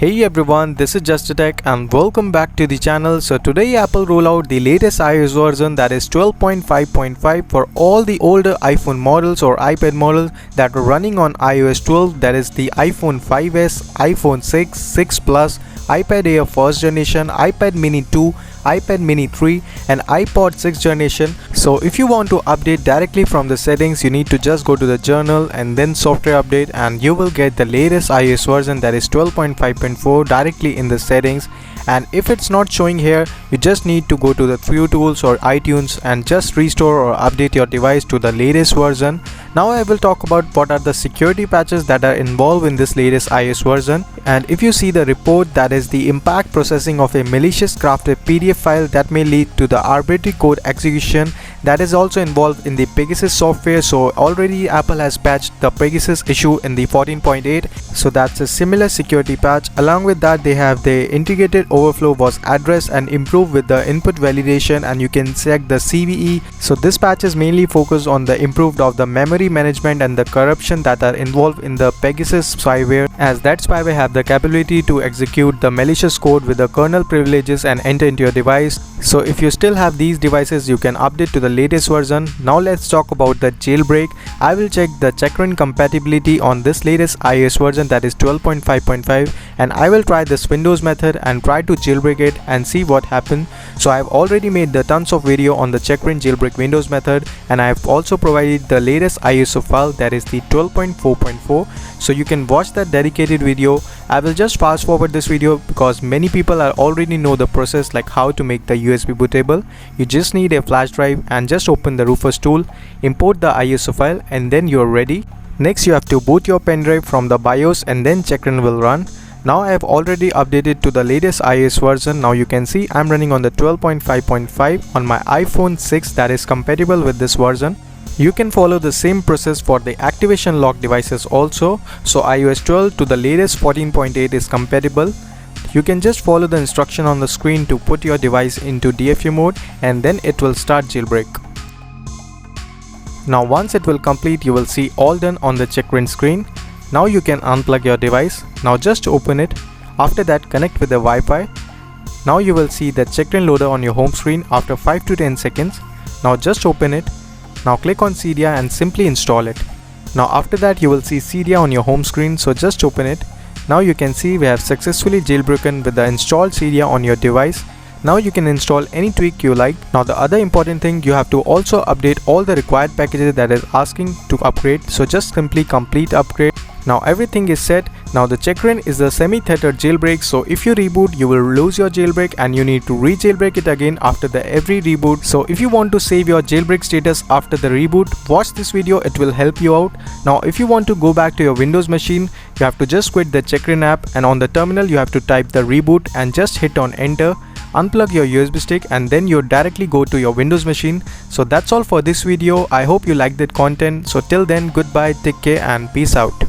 Hey everyone, this is Justitech and welcome back to the channel. So today Apple roll out the latest iOS version, that is 12.5.5 for all the older iPhone models or iPad models that were running on iOS 12, that is the iPhone 5s, iPhone 6, 6 Plus, iPad Air 1st generation, iPad mini 2, iPad mini 3 and iPod 6th generation. So if you want to update directly from the settings, you need to just go to the journal and then software update, and you will get the latest iOS version, that is 12.5.4 directly in the settings. And if it's not showing here, you just need to go to the View Tools or iTunes and just restore or update your device to the latest version. Now I will talk about what are the security patches that are involved in this latest iOS version. And if you see the report, that is the impact processing of a malicious crafted PDF file that may lead to the arbitrary code execution, that is also involved in the Pegasus software. So already Apple has patched the Pegasus issue in the 14.8, so that's a similar security patch. Along with that, they have the integrated overflow was addressed and improved with the input validation, and you can check the CVE. So this patch is mainly focused on the improved of the memory management and the corruption that are involved in the Pegasus spyware, as that spyware have the capability to execute the malicious code with the kernel privileges and enter into your device. So if you still have these devices, you can update to the latest version. Now let's talk about the jailbreak. I will check the checkra1n compatibility on this latest iOS version, that is 12.5.5, and I will try this Windows method and try to jailbreak it and see what happens. So I have already made the tons of video on the checkra1n jailbreak Windows method, and I have also provided the latest ISO file, that is the 12.4.4, so you can watch that dedicated video. I will just fast forward this video because many people are already know the process, like how to make the USB bootable. You just need a flash drive and just open the Rufus tool, import the ISO file, and then you're ready. Next you have to boot your pen drive from the BIOS and then checkra1n will run. Now I have already updated to the latest iOS version. Now you can see I'm running on the 12.5.5 on my iPhone 6 that is compatible with this version. You can follow the same process for the activation lock devices also. So iOS 12 to the latest 14.8 is compatible. You can just follow the instruction on the screen to put your device into DFU mode, and then it will start jailbreak. Now once it will complete, you will see all done on the checkra1n screen. Now you can unplug your device. Now just open it. After that, connect with the Wi-Fi. Now you will see the checkra1n loader on your home screen after 5 to 10 seconds. Now just open it. Now click on Cydia and simply install it. Now after that, you will see Cydia on your home screen, so just open it. Now you can see we have successfully jailbroken with the installed Cydia on your device. Now you can install any tweak you like. Now the other important thing, you have to also update all the required packages that is asking to upgrade, so just simply complete upgrade. Now everything is set. Now the checkra1n is a semi-tethered jailbreak, so if you reboot, you will lose your jailbreak and you need to re-jailbreak it again after the every reboot. So if you want to save your jailbreak status after the reboot, watch this video, it will help you out. Now if you want to go back to your Windows machine, you have to just quit the checkra1n app, and on the terminal you have to type the reboot and just hit on enter. Unplug your USB stick and then you directly go to your Windows machine. So that's all for this video. I hope you liked that content. So till then, goodbye, take care and peace out.